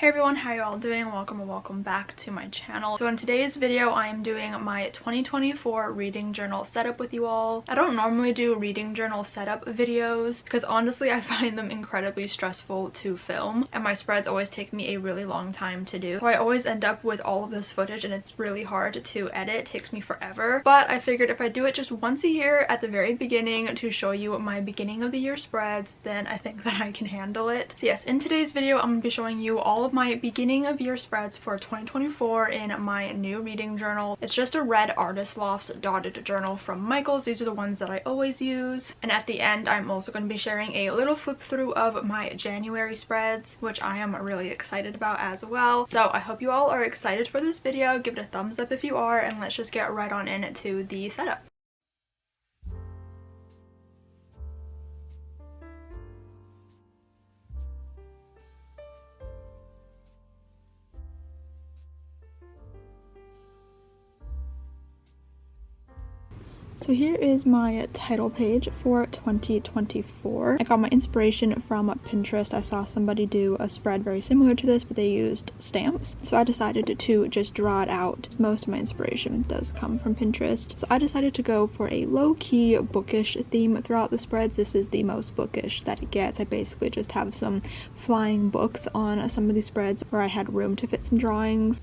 Hey everyone, how you all doing? Welcome back to my channel. So in today's video, I am doing my 2024 reading journal setup with you all. I don't normally do reading journal setup videos because honestly I find them incredibly stressful to film and my spreads always take me a really long time to do. So I always end up with all of this footage and it's really hard to edit. It takes me forever. But I figured if I do it just once a year at the very beginning to show you my beginning of the year spreads, then I think that I can handle it. So yes, in today's video I'm going to be showing you all of my beginning of year spreads for 2024 in my new reading journal. It's just a red Artist Lofts dotted journal from Michaels. These are the ones that I always use. And at the end, I'm also going to be sharing a little flip through of my January spreads, which I am really excited about as well. So I hope you all are excited for this video. Give it a thumbs up if you are, and let's just get right on into the setup. So here is my title page for 2024. I got my inspiration from Pinterest. I saw somebody do a spread very similar to this, but they used stamps. So I decided to just draw it out. Most of my inspiration does come from Pinterest. So I decided to go for a low-key bookish theme throughout the spreads. This is the most bookish that it gets. I basically just have some flying books on some of these spreads where I had room to fit some drawings.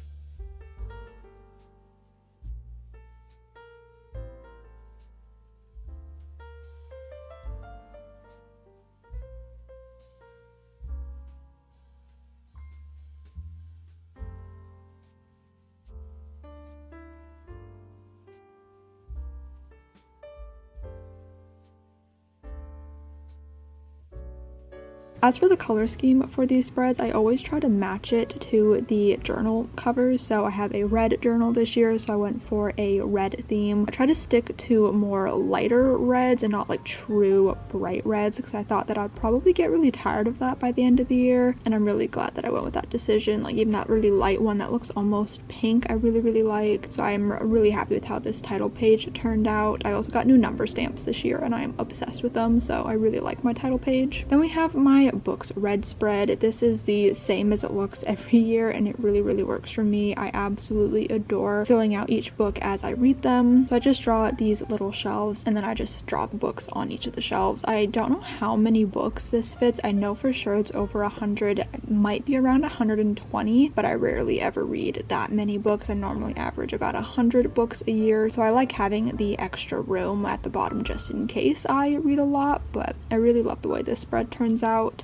As for the color scheme for these spreads, I always try to match it to the journal covers. So I have a red journal this year, so I went for a red theme. I try to stick to more lighter reds and not like true bright reds because I thought that I'd probably get really tired of that by the end of the year. And I'm really glad that I went with that decision. Like even that really light one that looks almost pink, I really like. So I'm really happy with how this title page turned out. I also got new number stamps this year and I am obsessed with them, so I really like my title page. Then we have my books red spread. This is the same as it looks every year and it really works for me. I absolutely adore filling out each book as I read them. So I just draw these little shelves and then I just draw the books on each of the shelves. I don't know how many books this fits. I know for sure it's over 100. It might be around 120, but I rarely ever read that many books. I normally average about 100 books a year, so I like having the extra room at the bottom just in case I read a lot, but I really love the way this spread turns out.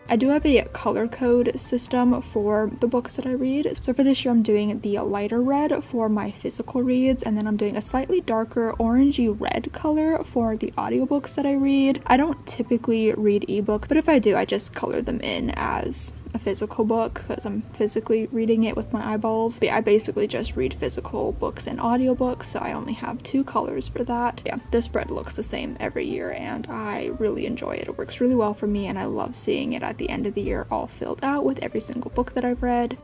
I do have a color code system for the books that I read. So for this year, I'm doing the lighter red for my physical reads, and then I'm doing a slightly darker orangey red color for the audiobooks that I read. I don't typically read ebooks, but if I do, I just color them in as a physical book because I'm physically reading it with my eyeballs. But yeah, I basically just read physical books and audiobooks, so I only have 2 colors for that. Yeah, this spread looks the same every year and I really enjoy it. It works really well for me and I love seeing it at the end of the year all filled out with every single book that I've read.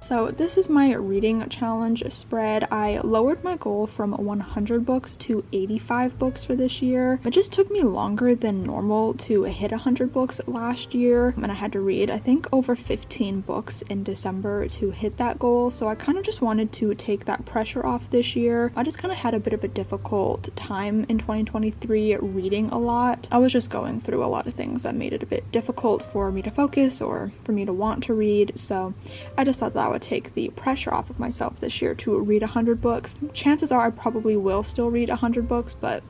So this is my reading challenge spread. I lowered my goal from 100 books to 85 books for this year. It just took me longer than normal to hit 100 books last year, and I had to read I think over 15 books in December to hit that goal. So I kind of just wanted to take that pressure off this year. I just kind of had a bit of a difficult time in 2023 reading a lot. I was just going through a lot of things that made it a bit difficult for me to focus or for me to want to read. So I just thought that would take the pressure off of myself this year to read 100 books. Chances are I probably will still read 100 books, but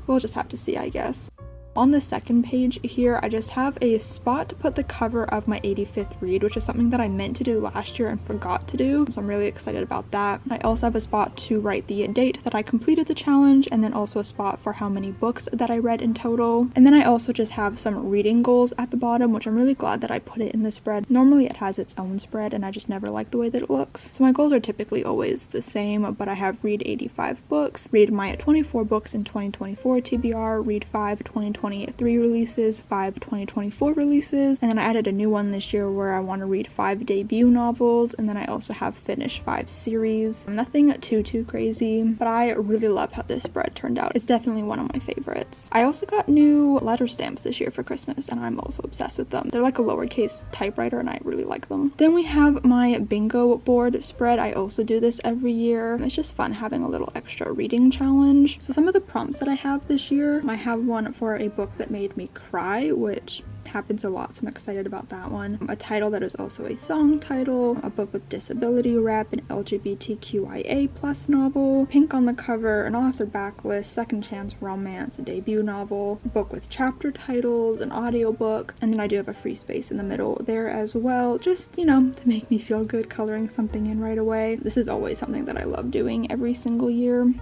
we'll just have to see, I guess. On the second page here, I just have a spot to put the cover of my 85th read, which is something that I meant to do last year and forgot to do, so I'm really excited about that. I also have a spot to write the date that I completed the challenge, and then also a spot for how many books that I read in total. And then I also just have some reading goals at the bottom, which I'm really glad that I put it in the spread. Normally it has its own spread and I just never like the way that it looks. So my goals are typically always the same, but I have read 85 books, read my 24 books in 2024 TBR, read 5 2023 releases, 5 2024 releases, and then I added a new one this year where I want to read 5 debut novels, and then I also have finished 5 series. Nothing too crazy, but I really love how this spread turned out. It's definitely one of my favorites. I also got new letter stamps this year for Christmas, and I'm also obsessed with them. They're like a lowercase typewriter, and I really like them. Then we have my bingo board spread. I also do this every year. It's just fun having a little extra reading challenge. So some of the prompts that I have this year, I have one for a book that made me cry, which happens a lot, so I'm excited about that one. A title that is also a song title, a book with disability rep, an LGBTQIA plus novel, pink on the cover, an author backlist, second chance romance, a debut novel, a book with chapter titles, an audiobook, and then I do have a free space in the middle there as well, just, you know, to make me feel good coloring something in right away. This is always something that I love doing every single year.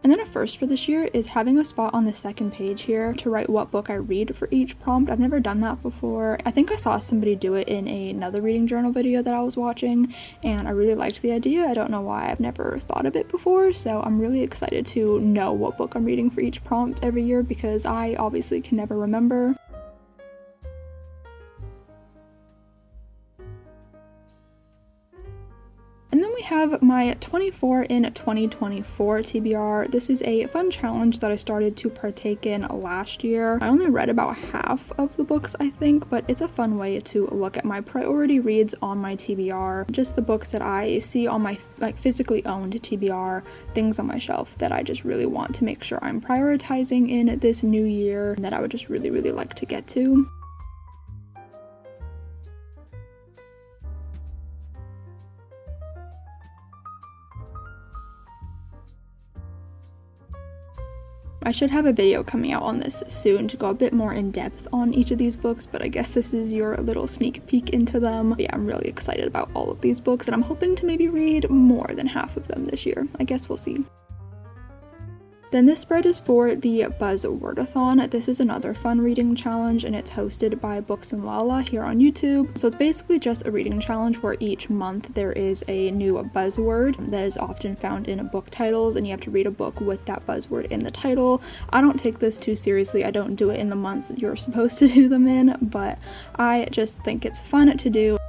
And then a first for this year is having a spot on the second page here to write what book I read for each prompt. I've never done that before. I think I saw somebody do it in another reading journal video that I was watching, and I really liked the idea. I don't know why I've never thought of it before, so I'm really excited to know what book I'm reading for each prompt every year because I obviously can never remember. And then we have my 24 in 2024 TBR. This is a fun challenge that I started to partake in last year. I only read about half of the books, I think, but it's a fun way to look at my priority reads on my TBR. Just the books that I see on my physically owned TBR, things on my shelf that I just really want to make sure I'm prioritizing in this new year and that I would just really like to get to. I should have a video coming out on this soon to go a bit more in depth on each of these books, but I guess this is your little sneak peek into them. But yeah, I'm really excited about all of these books and I'm hoping to maybe read more than half of them this year. I guess we'll see. Then this spread is for the Buzzwordathon. This is another fun reading challenge and it's hosted by Books and Lala here on YouTube. So it's basically just a reading challenge where each month there is a new buzzword that is often found in book titles and you have to read a book with that buzzword in the title. I don't take this too seriously. I don't do it in the months that you're supposed to do them in, but I just think it's fun to do.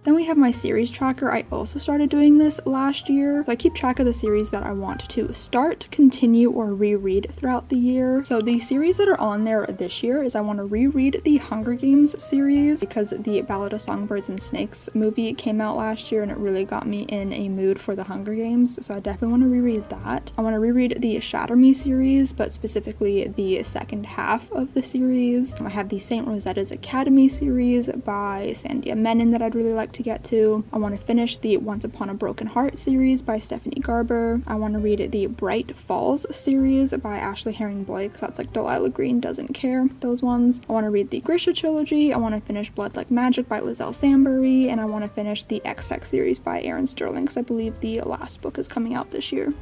Then we have my series tracker. I also started doing this last year. So I keep track of the series that I want to start, continue, or reread throughout the year. So the series that are on there this year is I want to reread the Hunger Games series because the Ballad of Songbirds and Snakes movie came out last year and it really got me in a mood for the Hunger Games. So I definitely want to reread that. I want to reread the Shatter Me series, but specifically the second half of the series. I have the St. Rosetta's Academy series by Sandia Menon that I'd really like to get to. I want to finish the Once Upon a Broken Heart series by Stephanie Garber. I want to read the Bright Falls series by Ashley Herring Blake, so that's like Delilah Green Doesn't Care, those ones. I want to read the Grisha trilogy. I want to finish Blood Like Magic by Lizelle Sambury, and I want to finish the X-Sex series by Erin Sterling because I believe the last book is coming out this year.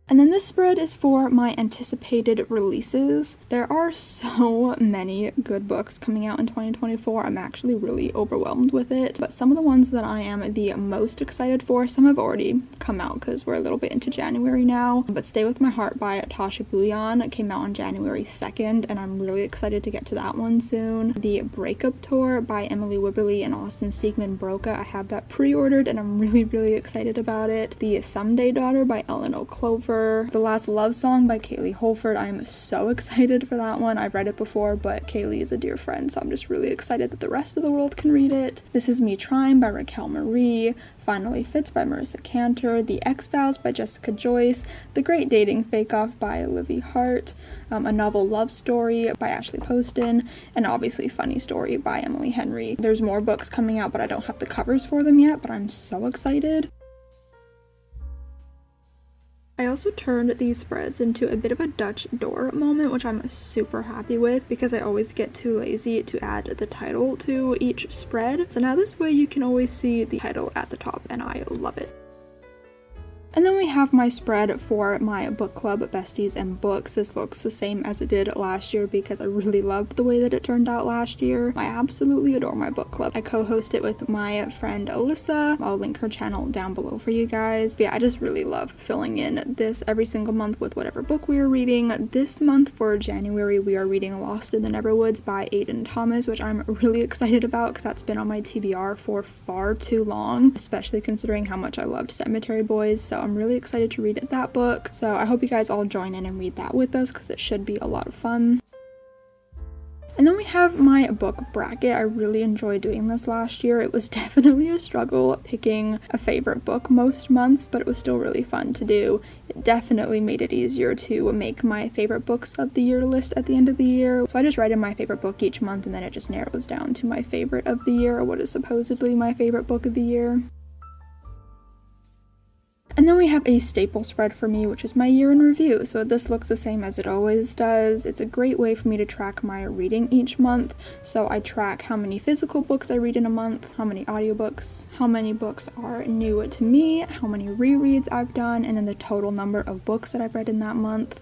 And And then this spread is for my anticipated releases. There are so many good books coming out in 2024. I'm actually really overwhelmed with it. But some of the ones that I am the most excited for, some have already come out because we're a little bit into January now. But Stay With My Heart by Tasha Bouillon came out on January 2nd, and I'm really excited to get to that one soon. The Breakup Tour by Emily Wibberley and Austin Siegman Broca, I have that pre-ordered and I'm really excited about it. The Someday Daughter by Ellen O'Clover. The Last Love Song by Kaylee Holford. I am so excited for that one. I've read it before, but Kaylee is a dear friend, so I'm just really excited that the rest of the world can read it. This Is Me Trying by Raquel Marie. Finally Fits by Marissa Cantor. The X-Files by Jessica Joyce. The Great Dating Fake Off by Livy Hart. A Novel Love Story by Ashley Poston. And obviously Funny Story by Emily Henry. There's more books coming out, but I don't have the covers for them yet, but I'm so excited. I also turned these spreads into a bit of a Dutch door moment, which I'm super happy with because I always get too lazy to add the title to each spread. So now this way you can always see the title at the top, and I love it. And then we have my spread for my book club besties and books. This looks the same as it did last year because I really loved the way that it turned out last year. I absolutely adore my book club. I co-host it with my friend Alyssa. I'll link her channel down below for you guys. But yeah, I just really love filling in this every single month with whatever book we are reading. This month for January, we are reading Lost in the Neverwoods by Aiden Thomas, which I'm really excited about because that's been on my TBR for far too long, especially considering how much I loved Cemetery Boys. So I'm really excited to read that book. So I hope you guys all join in and read that with us because it should be a lot of fun. And then we have my book bracket. I really enjoyed doing this last year. It was definitely a struggle picking a favorite book most months, but it was still really fun to do. It definitely made it easier to make my favorite books of the year list at the end of the year. So I just write in my favorite book each month, and then it just narrows down to my favorite of the year, or what is supposedly my favorite book of the year. And then we have a staple spread for me, which is my year in review. So this looks the same as it always does. It's a great way for me to track my reading each month. So I track how many physical books I read in a month, how many audiobooks, how many books are new to me, how many rereads I've done, and then the total number of books that I've read in that month.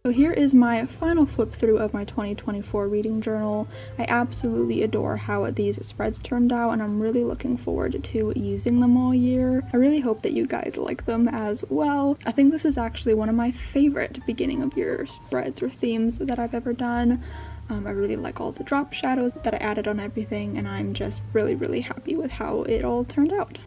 So here is my final flip through of my 2024 reading journal. I absolutely adore how these spreads turned out, and I'm really looking forward to using them all year. I really hope that you guys like them as well. I think this is actually one of my favorite beginning of year spreads or themes that I've ever done. I really like all the drop shadows that I added on everything, and I'm just really happy with how it all turned out.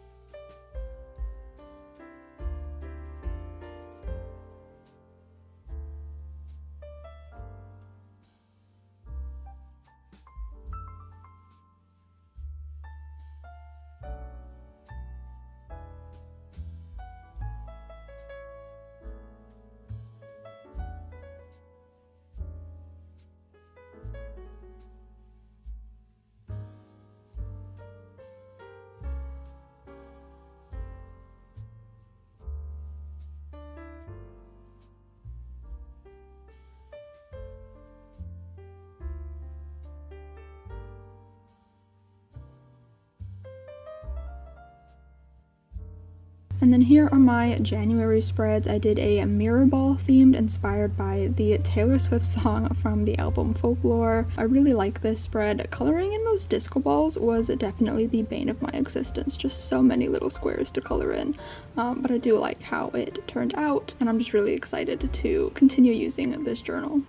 And then here are my January spreads. I did a mirror ball themed inspired by the Taylor Swift song from the album Folklore. I really like this spread. Coloring in those disco balls was definitely the bane of my existence. Just so many little squares to color in. But I do like how it turned out, and I'm just really excited to continue using this journal.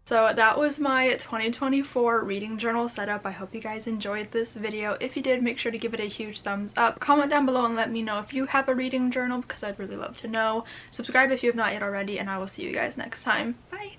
So that was my 2024 reading journal setup. I hope you guys enjoyed this video. If you did, make sure to give it a huge thumbs up. Comment down below and let me know if you have a reading journal because I'd really love to know. Subscribe if you have not yet already, and I will see you guys next time. Bye!